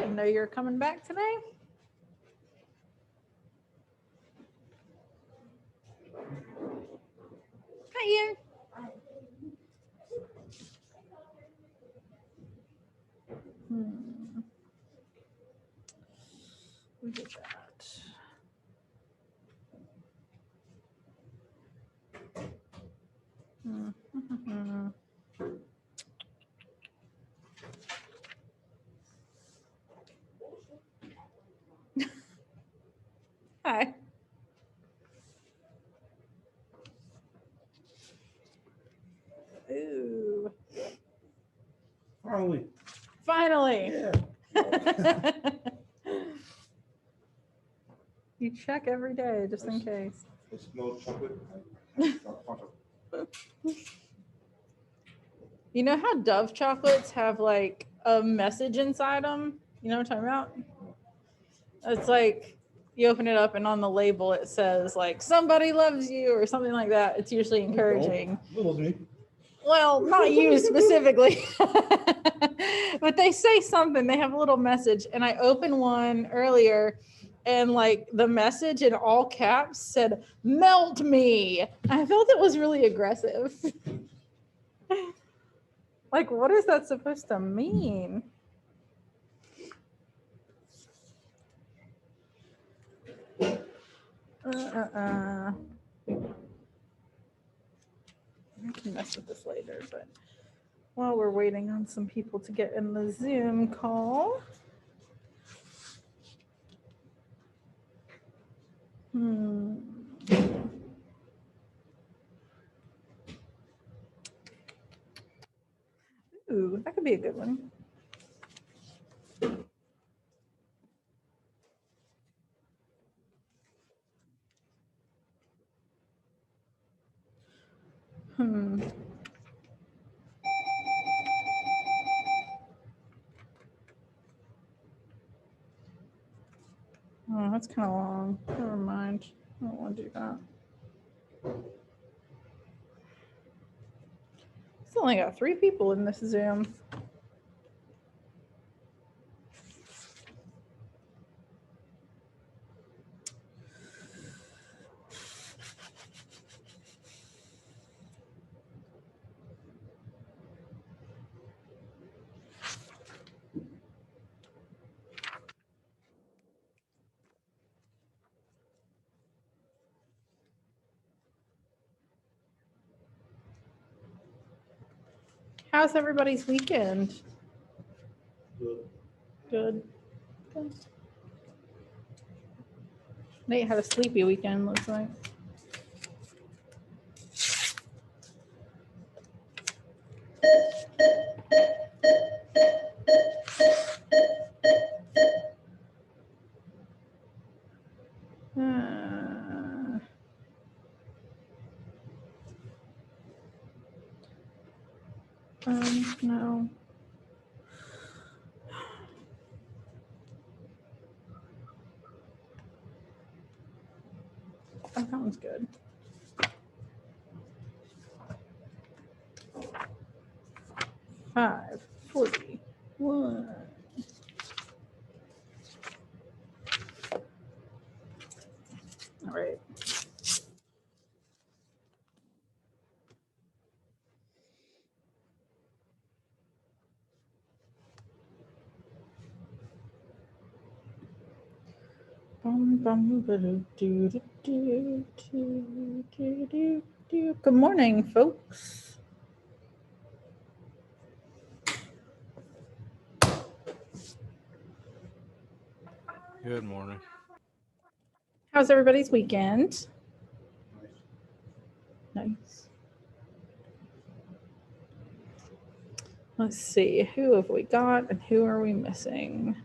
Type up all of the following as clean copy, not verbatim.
Didn't know you were coming back today. Hi, Ian. We did that. Hi. Ooh. Finally. Yeah. You check every day just in case. I smell chocolate. You know how Dove chocolates have like a message inside them? You know what I'm talking about? It's like you open it up and on the label it says like somebody loves you or something like that. It's usually encouraging. Well, not you specifically, but they say something. They have a little message. And I opened one earlier and like the message in all caps said, "Melt me." I felt it was really aggressive. Like, what is that supposed to mean? I can mess with this later, but while we're waiting on some people to get in the Zoom call. Ooh, that could be a good one. Oh, that's kind of long. Never mind. I don't want to do that. It's only got 3 people in this Zoom. How's everybody's weekend? Good. Good. Nate had a sleepy weekend, looks like. No. That sounds good. $5.41. All right. Good morning, folks. Good morning. How's everybody's weekend? Nice. Let's see, who have we got and who are we missing?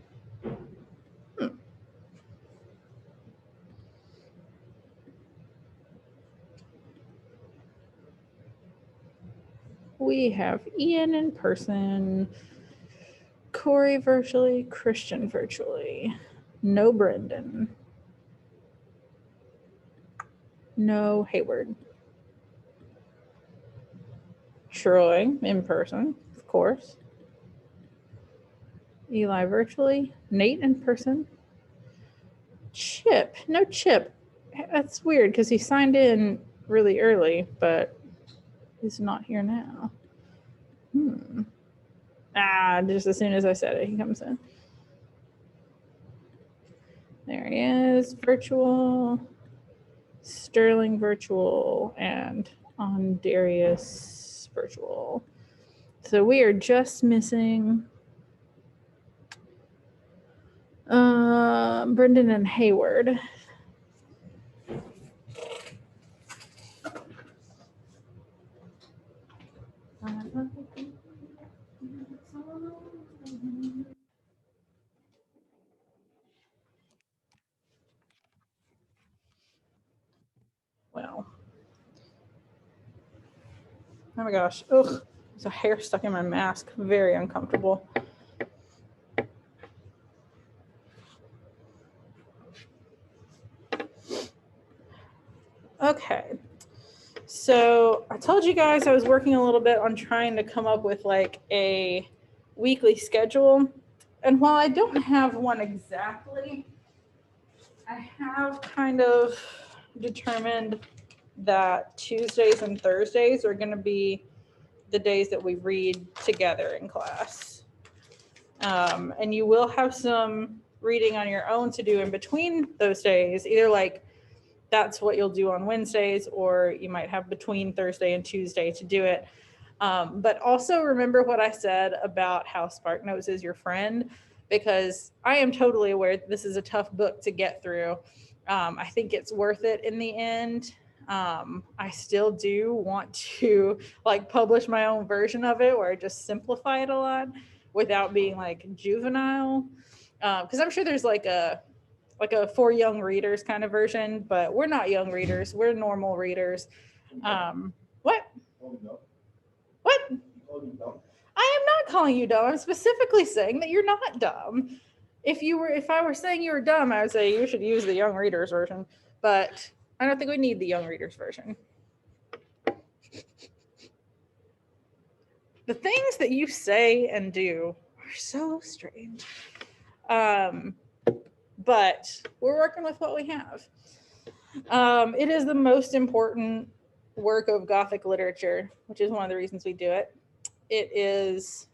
We have Ian in person, Corey virtually, Christian virtually. No Brendan. No Hayward. Troy in person, of course. Eli virtually. Nate in person. Chip. No Chip. That's weird because he signed in really early, but he's not here now. Just as soon as I said it, he comes in. There he is. Virtual. Sterling virtual and on Darius virtual. So we are just missing Brendan and Hayward. Well, oh my gosh. Ugh, there's a hair stuck in my mask. Very uncomfortable. Okay. So I told you guys I was working a little bit on trying to come up with like a weekly schedule. And while I don't have one exactly, I have kind of determined that Tuesdays and Thursdays are going to be the days that we read together in class. And you will have some reading on your own to do in between those days, either like that's what you'll do on Wednesdays, or you might have between Thursday and Tuesday to do it. But also remember what I said about how SparkNotes is your friend, because I am totally aware that this is a tough book to get through. I think it's worth it in the end. I still do want to like publish my own version of it where I just simplify it a lot without being like juvenile. Because I'm sure there's like a for young readers kind of version, but we're not young readers. We're normal readers. What? What? I am not calling you dumb. I'm specifically saying that you're not dumb. If I were saying you were dumb, I would say you should use the young readers version, but I don't think we need the young readers version. The things that you say and do are so strange. But we're working with what we have. It is the most important work of Gothic literature, which is one of the reasons we do it. It is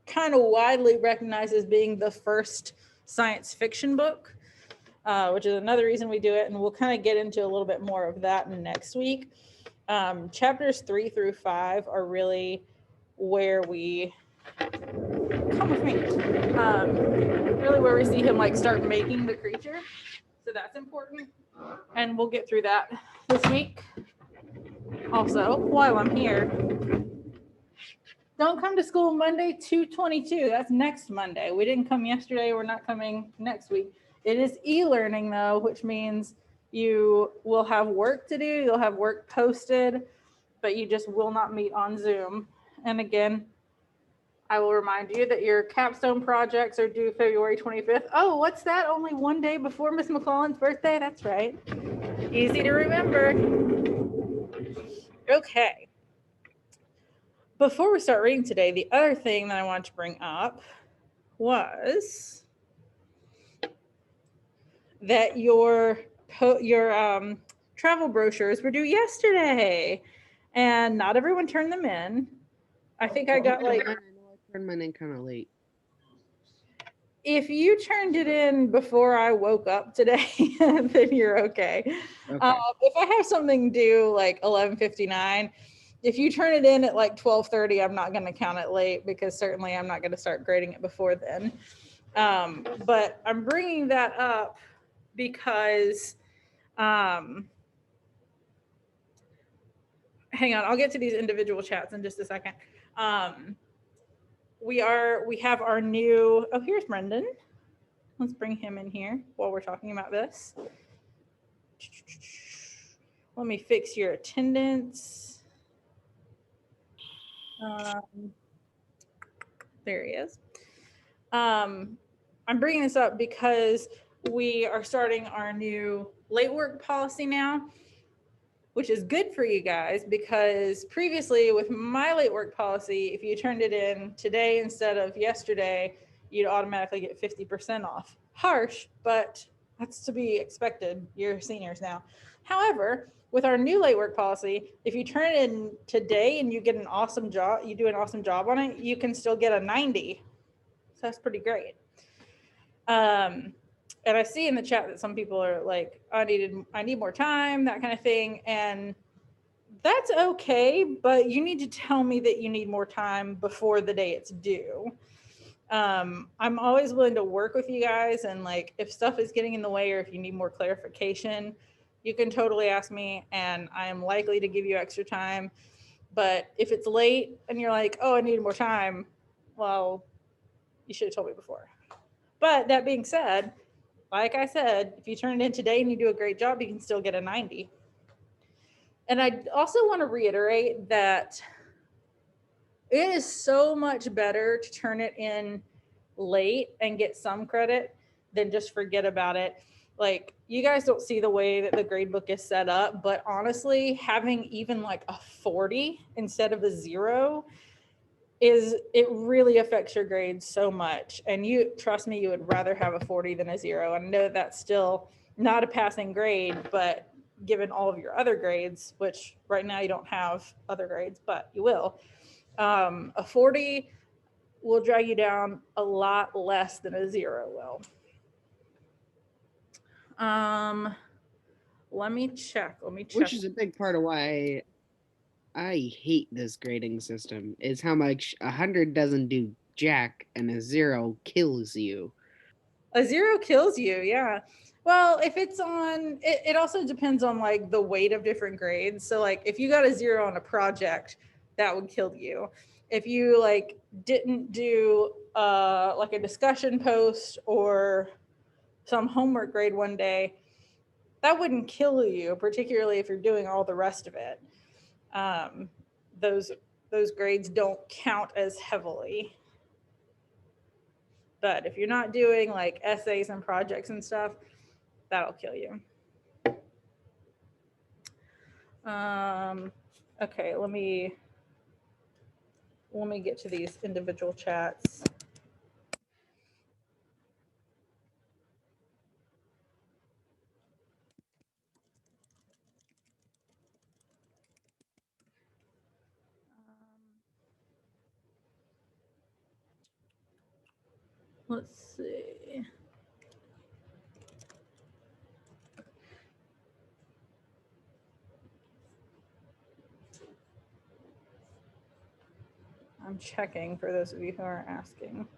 kind of widely recognized as being the first science fiction book, which is another reason we do it. And we'll kind of get into a little bit more of that next week. Chapters 3 through 5 are really where we come with me. Really where we see him like start making the creature. So that's important. And we'll get through that this week. Also, while I'm here, don't come to school Monday, 2/22. That's next Monday. We didn't come yesterday. We're not coming next week. It is e-learning though, which means you will have work to do. You'll have work posted, but you just will not meet on Zoom. And again, I will remind you that your capstone projects are due February 25th. Oh, what's that? Only one day before Miss McClellan's birthday? That's right. Easy to remember. Okay. Before we start reading today, the other thing that I wanted to bring up was that your travel brochures were due yesterday, and not everyone turned them in. I think I got like... I know I turned mine in kind of late. If you turned it in before I woke up today, then you're okay. If I have something due like 11:59, if you turn it in at like 12:30, I'm not going to count it late because certainly I'm not going to start grading it before then. But I'm bringing that up because, hang on, I'll get to these individual chats in just a second. We have our new, oh, here's Brendan. Let's bring him in here while we're talking about this. Let me fix your attendance. There he is. I'm bringing this up because we are starting our new late work policy now. which is good for you guys because previously with my late work policy, if you turned it in today instead of yesterday, you'd automatically get 50% off. Harsh, but that's to be expected. You're seniors now. However, with our new late work policy, if you turn it in today and you get an awesome job, you do an awesome job on it, you can still get a 90. So that's pretty great. And I see in the chat that some people are like, I need more time, that kind of thing. And that's okay, but you need to tell me that you need more time before the day it's due. I'm always willing to work with you guys, and like if stuff is getting in the way or if you need more clarification, you can totally ask me and I am likely to give you extra time. But if it's late and you're like, oh, I need more time, well, you should have told me before. But that being said, like I said, if you turn it in today and you do a great job, you can still get a 90. And I also want to reiterate that it is so much better to turn it in late and get some credit than just forget about it. Like, you guys don't see the way that the grade book is set up, but honestly, having even like a 40 instead of a 0 it really affects your grades so much. And you trust me, you would rather have a 40 than a 0. I know that's still not a passing grade, but given all of your other grades, which right now you don't have other grades, but you will, a 40 will drag you down a lot less than a 0 will. Let me check. Which is a big part of why I hate this grading system, is how much 100 doesn't do jack and a 0 kills you. A 0 kills you, yeah. Well, if it's on, it also depends on like the weight of different grades. So like if you got a 0 on a project, that would kill you. If you like didn't do like a discussion post or some homework grade one day, that wouldn't kill you, particularly if you're doing all the rest of it. Those grades don't count as heavily. But if you're not doing like essays and projects and stuff, that'll kill you. Okay, let me get to these individual chats. Let's see. I'm checking for those of you who are asking.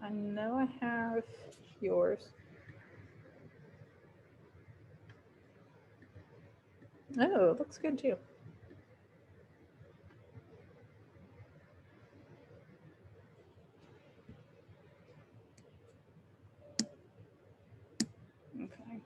I know I have yours. Oh, it looks good too. Okay.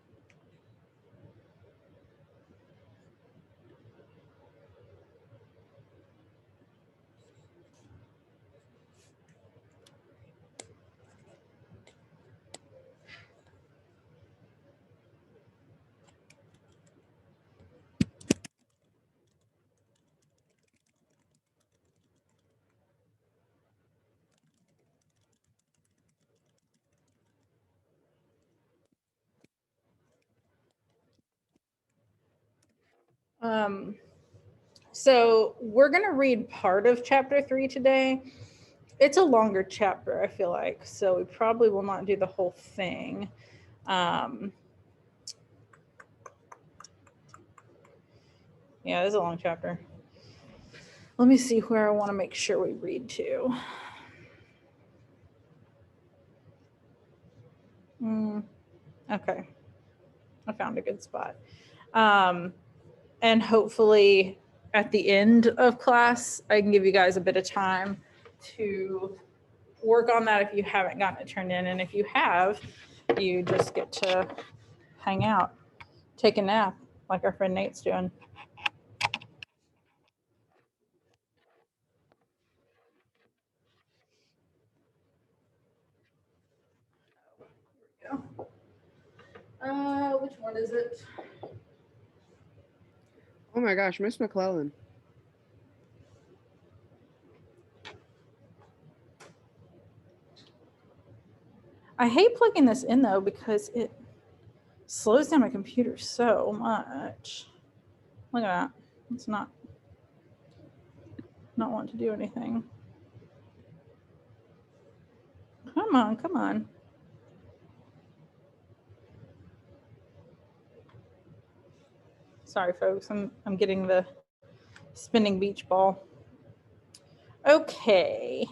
So we're going to read part of chapter 3 today. It's a longer chapter, I feel like, so we probably will not do the whole thing. Yeah, it's a long chapter. Let me see where I want to make sure we read to. Okay, I found a good spot. And hopefully at the end of class, I can give you guys a bit of time to work on that if you haven't gotten it turned in. And if you have, you just get to hang out. take a nap like our friend Nate's doing. Which one is it? Oh my gosh, Miss McClellan. I hate plugging this in though because it slows down my computer so much. Look at that. It's not want to do anything. Come on, come on. Sorry, folks. I'm getting the spinning beach ball. Okay.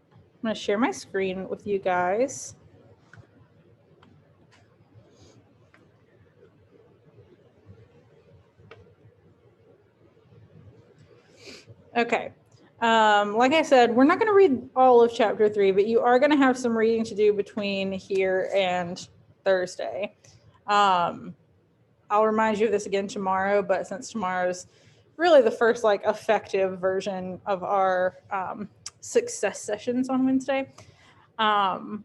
I'm going to share my screen with you guys. Okay. Like I said, we're not going to read all of chapter 3, but you are going to have some reading to do between here and Thursday. I'll remind you of this again tomorrow, but since tomorrow's really the first like effective version of our success sessions on Wednesday, I'll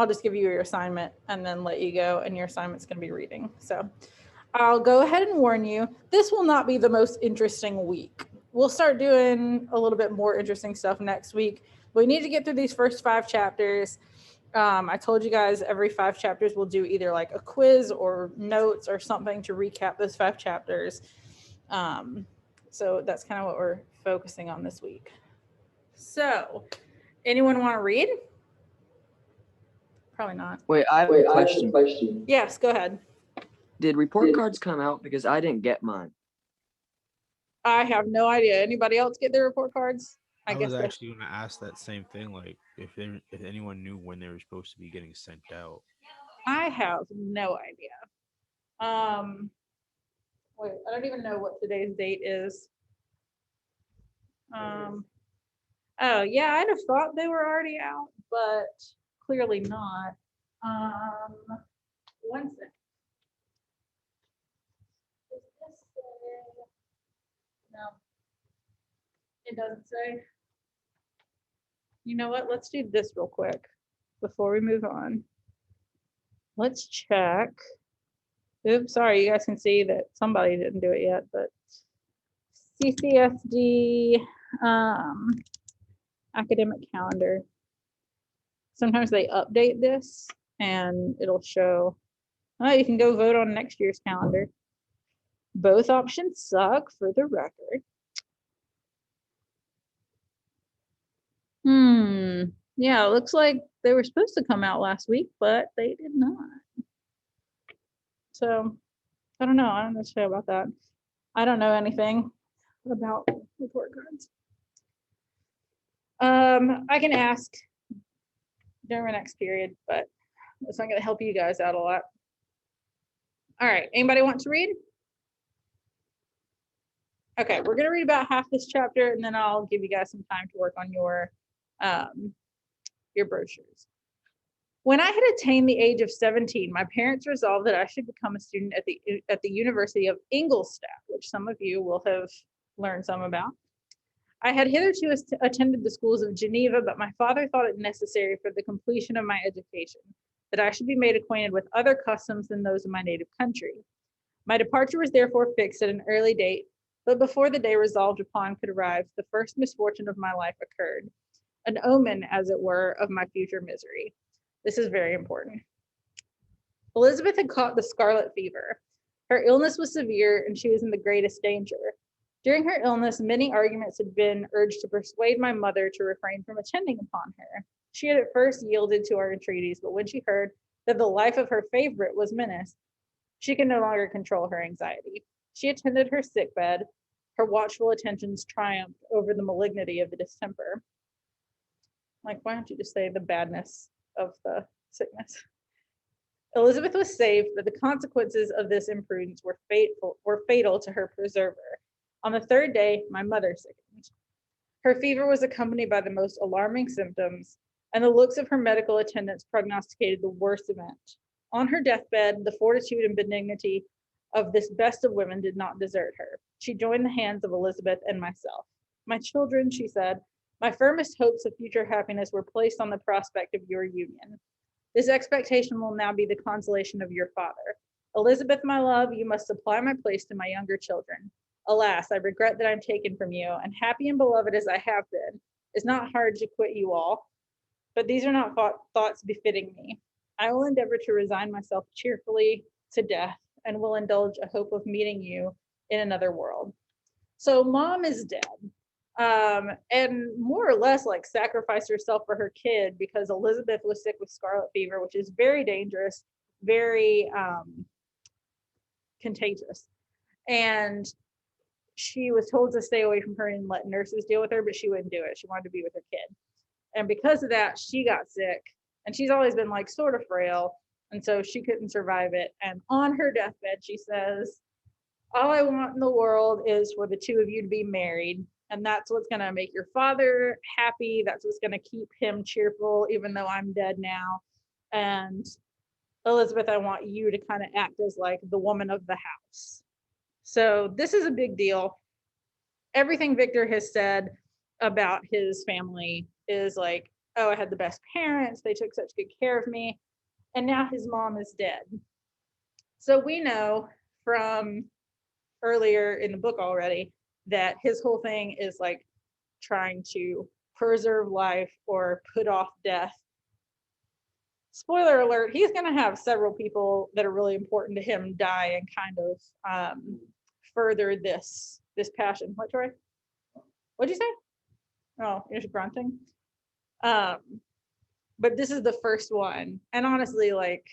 just give you your assignment and then let you go, and your assignment's going to be reading. So I'll go ahead and warn you, this will not be the most interesting week. We'll start doing a little bit more interesting stuff next week. We need to get through these first 5 chapters. I told you guys every 5 chapters we'll do either like a quiz or notes or something to recap those 5 chapters. So that's kind of what we're focusing on this week. So anyone want to read? Probably not. Wait, I have a question. Yes, go ahead. Did report cards come out? Because I didn't get mine. I have no idea. Anybody else get their report cards? I was actually going to ask that same thing, like if anyone knew when they were supposed to be getting sent out. I have no idea. Wait, I don't even know what today's date is. Oh yeah, I'd have thought they were already out, but clearly not. One second. Does this say? No, it doesn't say. You know what? Let's do this real quick before we move on. Let's check. Oops, sorry, you guys can see that somebody didn't do it yet, but CCSD academic calendar. Sometimes they update this and it'll show, oh, you can go vote on next year's calendar. Both options suck, for the record. Yeah, it looks like they were supposed to come out last week, but they did not. So I don't know. I don't know what to say about that. I don't know anything about report cards. I can ask during the next period, but it's not going to help you guys out a lot. All right. Anybody want to read? Okay, we're going to read about half this chapter, and then I'll give you guys some time to work on your brochures. When I had attained the age of 17, my parents resolved that I should become a student at the University of Engl IV, which some of you will have learned some about. I had hitherto attended the schools of Geneva, but my father thought it necessary for the completion of my education that I should be made acquainted with other customs than those of my native country. My departure was therefore fixed at an early date, but before the day resolved upon could arrive, the first misfortune of my life occurred, an omen, as it were, of my future misery. This is very important. Elizabeth had caught the scarlet fever. Her illness was severe and she was in the greatest danger. During her illness, many arguments had been urged to persuade my mother to refrain from attending upon her. She had at first yielded to our entreaties, but when she heard that the life of her favorite was menaced, she could no longer control her anxiety. She attended her sickbed. Her watchful attentions triumphed over the malignity of the distemper. Like, why don't you just say the badness of the sickness? Elizabeth was saved, but the consequences of this imprudence were fatal to her preserver. On the 3rd day, my mother sickened. Her fever was accompanied by the most alarming symptoms, and the looks of her medical attendants prognosticated the worst event. On her deathbed, the fortitude and benignity of this best of women did not desert her. She joined the hands of Elizabeth and myself. My children, she said, my firmest hopes of future happiness were placed on the prospect of your union. This expectation will now be the consolation of your father. Elizabeth, my love, you must supply my place to my younger children. Alas, I regret that I'm taken from you, and happy and beloved as I have been, it's not hard to quit you all, but these are not thoughts befitting me. I will endeavor to resign myself cheerfully to death, and will indulge a hope of meeting you in another world. So mom is dead. And more or less like sacrificed herself for her kid because Elizabeth was sick with scarlet fever, which is very dangerous, very contagious. And she was told to stay away from her and let nurses deal with her, but she wouldn't do it. She wanted to be with her kid. And because of that, she got sick. And she's always been like sort of frail. And so she couldn't survive it. And on her deathbed, she says, all I want in the world is for the two of you to be married. And that's what's going to make your father happy. That's what's going to keep him cheerful, even though I'm dead now. And Elizabeth, I want you to kind of act as like the woman of the house. So this is a big deal. Everything Victor has said about his family is like, oh, I had the best parents. They took such good care of me. And now his mom is dead. So we know from earlier in the book already that his whole thing is like trying to preserve life or put off death. Spoiler alert, he's going to have several people that are really important to him die and kind of further this passion. What, Troy? What'd you say? Oh, you're just grunting. But this is the first one. And honestly, like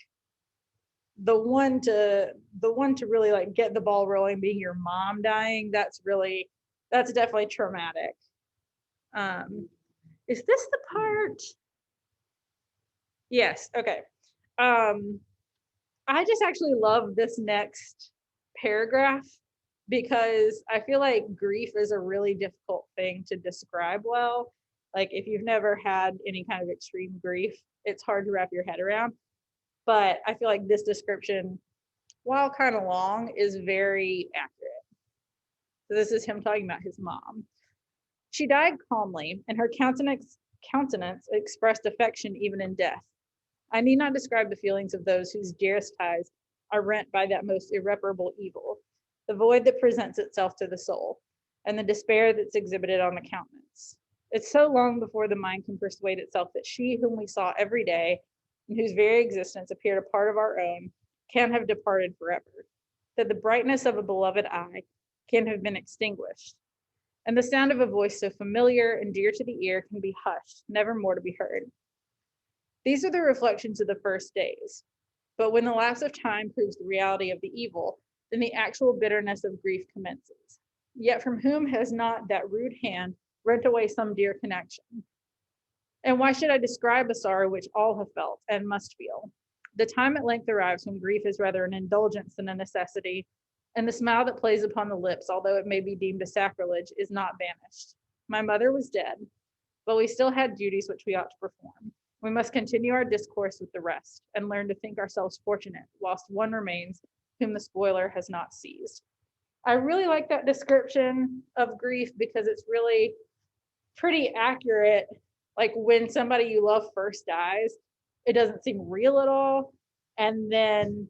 the one to really like get the ball rolling being your mom dying, that's definitely traumatic. Is this the part? Yes, okay. I just actually love this next paragraph because I feel like grief is a really difficult thing to describe well. Like if you've never had any kind of extreme grief, it's hard to wrap your head around. But I feel like this description, while kind of long, is very accurate. So this is him talking about his mom. She died calmly, and her countenance expressed affection even in death. I need not describe the feelings of those whose dearest ties are rent by that most irreparable evil, the void that presents itself to the soul, and the despair that's exhibited on the countenance. It's so long before the mind can persuade itself that she whom we saw every day, and whose very existence appeared a part of our own, can have departed forever, that the brightness of a beloved eye can have been extinguished, and the sound of a voice so familiar and dear to the ear can be hushed, never more to be heard. These are the reflections of the first days, but when the lapse of time proves the reality of the evil, then the actual bitterness of grief commences. Yet from whom has not that rude hand rent away some dear connection? And why should I describe a sorrow which all have felt and must feel? The time at length arrives when grief is rather an indulgence than a necessity, and the smile that plays upon the lips, although it may be deemed a sacrilege, is not banished. My mother was dead, but we still had duties which we ought to perform. We must continue our discourse with the rest, and learn to think ourselves fortunate, whilst one remains whom the spoiler has not seized. I really like that description of grief because it's really pretty accurate. Like when somebody you love first dies, it doesn't seem real at all. And then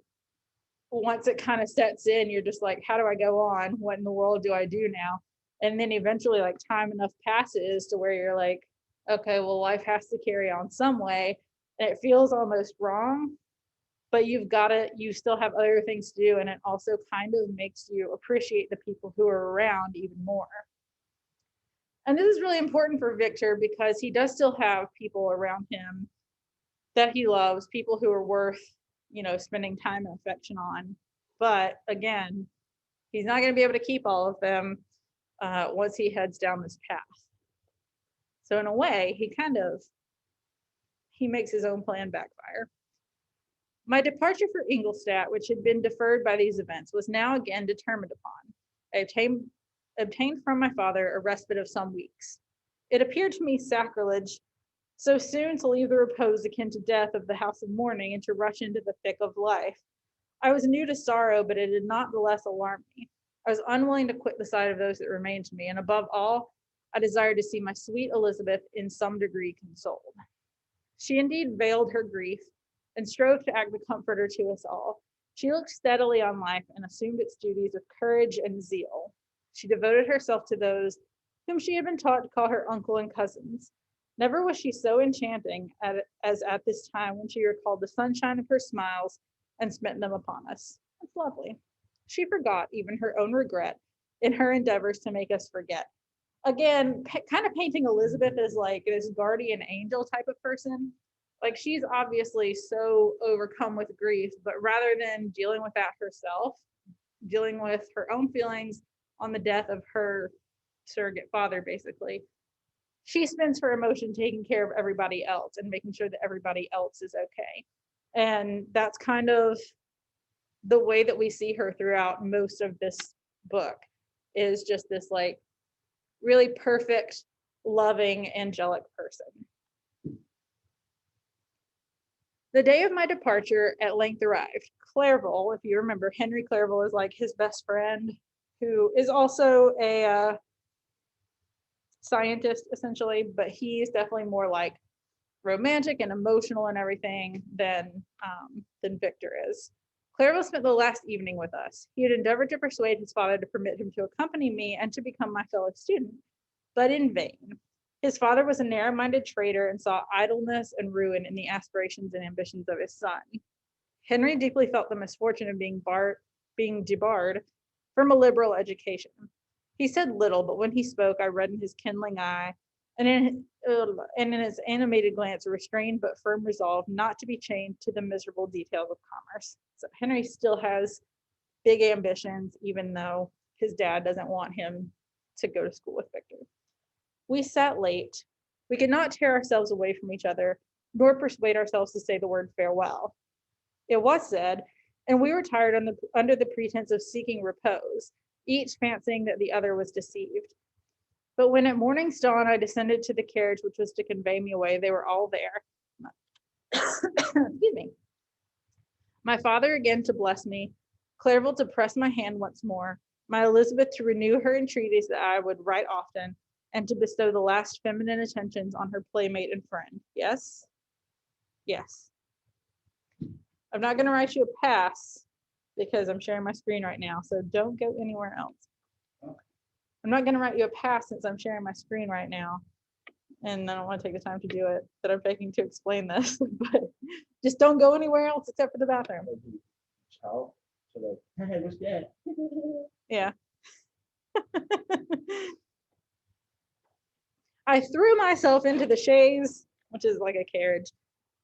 once it kind of sets in, you're just like, how do I go on? What in the world do I do now? And then eventually like time enough passes to where you're like, okay, well, life has to carry on some way. And it feels almost wrong, but you still have other things to do. And it also kind of makes you appreciate the people who are around even more. And this is really important for Victor because he does still have people around him that he loves, people who are worth, spending time and affection on. But again, he's not going to be able to keep all of them once he heads down this path. So in a way, he makes his own plan backfire. My departure for Ingolstadt, which had been deferred by these events, was now again determined upon. I obtained from my father a respite of some weeks. It appeared to me sacrilege so soon to leave the repose akin to death of the house of mourning and to rush into the thick of life. I was new to sorrow, but it did not the less alarm me. I was unwilling to quit the side of those that remained to me, and above all, I desired to see my sweet Elizabeth in some degree consoled. She indeed veiled her grief and strove to act the comforter to us all. She looked steadily on life and assumed its duties with courage and zeal. She devoted herself to those whom she had been taught to call her uncle and cousins. Never was she so enchanting as at this time when she recalled the sunshine of her smiles and spent them upon us. It's lovely. She forgot even her own regret in her endeavors to make us forget. Again, kind of painting Elizabeth as like this guardian angel type of person. Like she's obviously so overcome with grief, but rather than dealing with that herself, dealing with her own feelings on the death of her surrogate father, basically, she spends her emotion taking care of everybody else and making sure that everybody else is okay. And that's kind of the way that we see her throughout most of this book, is just this like really perfect, loving, angelic person. The day of my departure at length arrived. Clerval, if you remember, Henry Clerval is like his best friend, who is also a scientist essentially, but he's definitely more like romantic and emotional and everything than Victor is. Clerval spent the last evening with us. He had endeavored to persuade his father to permit him to accompany me and to become my fellow student, but in vain. His father was a narrow-minded trader and saw idleness and ruin in the aspirations and ambitions of his son. Henry deeply felt the misfortune of being debarred from a liberal education. He said little, but when he spoke, I read in his kindling eye and in his animated glance a restrained but firm resolve not to be chained to the miserable details of commerce. So Henry still has big ambitions, even though his dad doesn't want him to go to school with Victor. We sat late. We could not tear ourselves away from each other, nor persuade ourselves to say the word farewell. It was said, and we retired under the pretense of seeking repose, each fancying that the other was deceived. But when at morning's dawn I descended to the carriage which was to convey me away, they were all there. Excuse me. My father again to bless me, Clerval to press my hand once more, my Elizabeth to renew her entreaties that I would write often, and to bestow the last feminine attentions on her playmate and friend. Yes? Yes. I'm not going to write you a pass because I'm sharing my screen right now, so don't go anywhere else. I'm not going to write you a pass since I'm sharing my screen right now, and I don't want to take the time to do it that I'm taking to explain this, but just don't go anywhere else except for the bathroom. Child. So like, hey, what's that? Yeah. I threw myself into the chaise, which is like a carriage,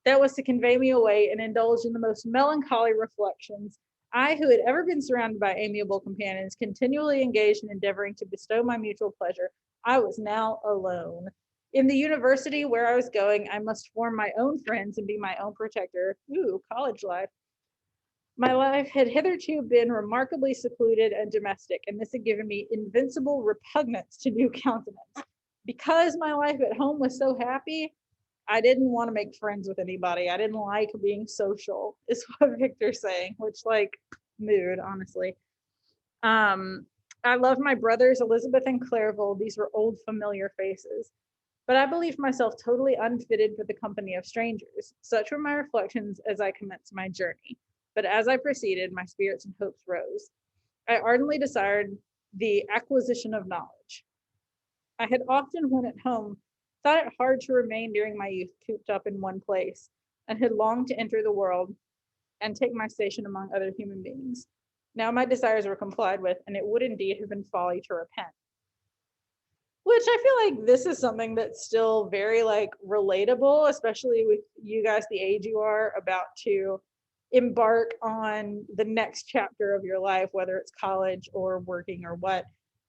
that was to convey me away and indulge in the most melancholy reflections. I, who had ever been surrounded by amiable companions, continually engaged in endeavoring to bestow my mutual pleasure, I was now alone. In the university where I was going, I must form my own friends and be my own protector. Ooh, college life. My life had hitherto been remarkably secluded and domestic, and this had given me invincible repugnance to new countenance. Because my life at home was so happy, I didn't want to make friends with anybody. I didn't like being social, is what Victor's saying, which like mood, honestly. I loved my brothers, Elizabeth and Clerval. These were old familiar faces. But I believed myself totally unfitted for the company of strangers. Such were my reflections as I commenced my journey. But as I proceeded, my spirits and hopes rose. I ardently desired the acquisition of knowledge. I had often, when at home, thought it hard to remain during my youth cooped up in one place, and had longed to enter the world and take my station among other human beings. Now my desires were complied with, and it would indeed have been folly to repent. Which I feel like this is something that's still very like relatable, especially with you guys the age you are about to embark on the next chapter of your life, whether it's college or working or what.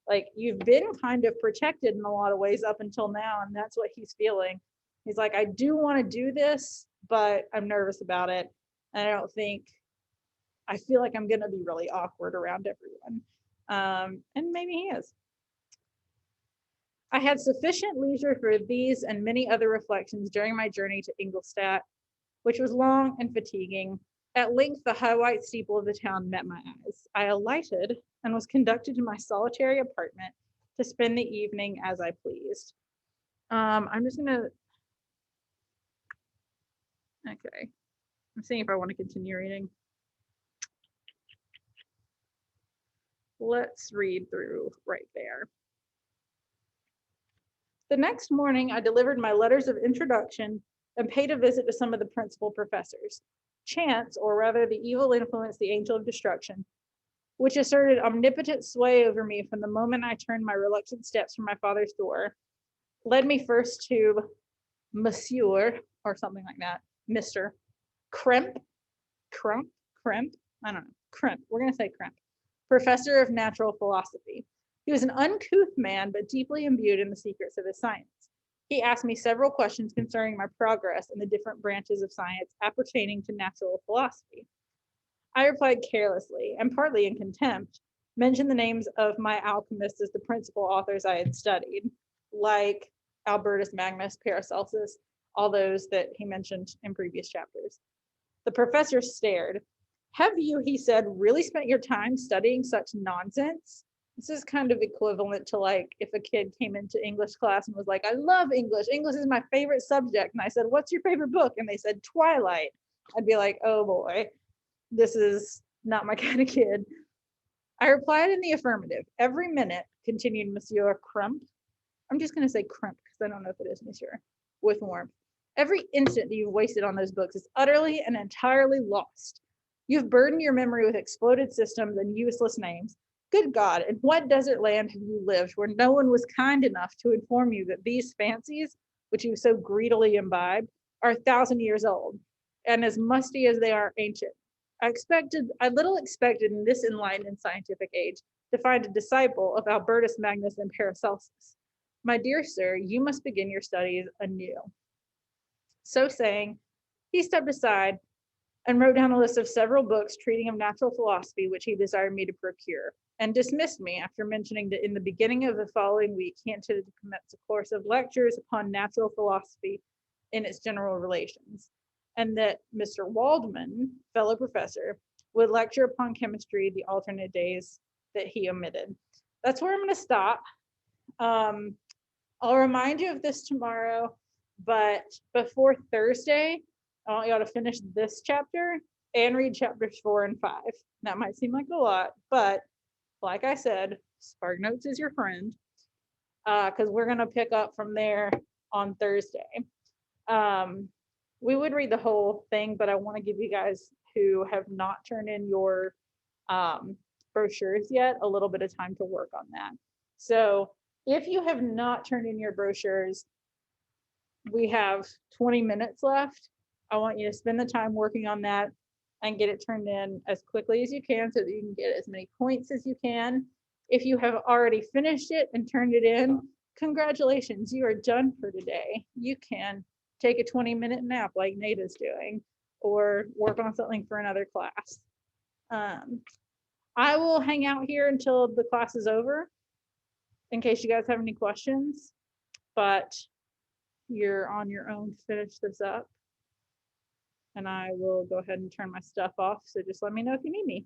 Like you've been kind of protected in a lot of ways up until now, and that's what he's feeling. He's like, I do want to do this, but I'm nervous about it. And I feel like I'm going to be really awkward around everyone. And maybe he is. I had sufficient leisure for these and many other reflections during my journey to Ingolstadt, which was long and fatiguing. At length, the high white steeple of the town met my eyes. I alighted and was conducted to my solitary apartment to spend the evening as I pleased. I'm just gonna, okay. I'm seeing if I want to continue reading. Let's read through right there. The next morning, I delivered my letters of introduction and paid a visit to some of the principal professors. Chance, or rather the evil influence, the angel of destruction, which asserted omnipotent sway over me from the moment I turned my reluctant steps from my father's door, led me first to Monsieur, or something like that, Mr. Kremp, I don't know, Kremp, we're going to say Kremp, professor of natural philosophy. He was an uncouth man, but deeply imbued in the secrets of his science. He asked me several questions concerning my progress in the different branches of science appertaining to natural philosophy. I replied carelessly, and partly in contempt, mentioned the names of my alchemists as the principal authors I had studied, like Albertus Magnus, Paracelsus, all those that he mentioned in previous chapters. The professor stared. Have you, he said, really spent your time studying such nonsense? This is kind of equivalent to like if a kid came into English class and was like, I love English. English is my favorite subject. And I said, what's your favorite book? And they said, Twilight. I'd be like, oh boy, this is not my kind of kid. I replied in the affirmative. Every minute, continued Monsieur Crump. I'm just going to say Crump because I don't know if it is Monsieur, with warmth. Every instant that you've wasted on those books is utterly and entirely lost. You've burdened your memory with exploded systems and useless names. Good God, in what desert land have you lived where no one was kind enough to inform you that these fancies, which you so greedily imbibed, are 1,000 years old, and as musty as they are ancient? I little expected in this enlightened and scientific age to find a disciple of Albertus Magnus and Paracelsus. My dear sir, you must begin your studies anew. So saying, he stepped aside and wrote down a list of several books treating of natural philosophy, which he desired me to procure, and dismissed me after mentioning that in the beginning of the following week, he intended to commence a course of lectures upon natural philosophy in its general relations, and that Mr. Waldman, fellow professor, would lecture upon chemistry the alternate days that he omitted. That's where I'm going to stop. I'll remind you of this tomorrow, but before Thursday, I want y'all to finish this chapter and read chapters 4 and 5. That might seem like a lot, but like I said, Spark Notes is your friend, because we're going to pick up from there on Thursday. We would read the whole thing, but I want to give you guys who have not turned in your brochures yet a little bit of time to work on that. So if you have not turned in your brochures, we have 20 minutes left. I want you to spend the time working on that and get it turned in as quickly as you can so that you can get as many points as you can. If you have already finished it and turned it in, congratulations, you are done for today. You can take a 20-minute nap like Nate is doing, or work on something for another class. I will hang out here until the class is over in case you guys have any questions, but you're on your own to finish this up. And I will go ahead and turn my stuff off. So just let me know if you need me.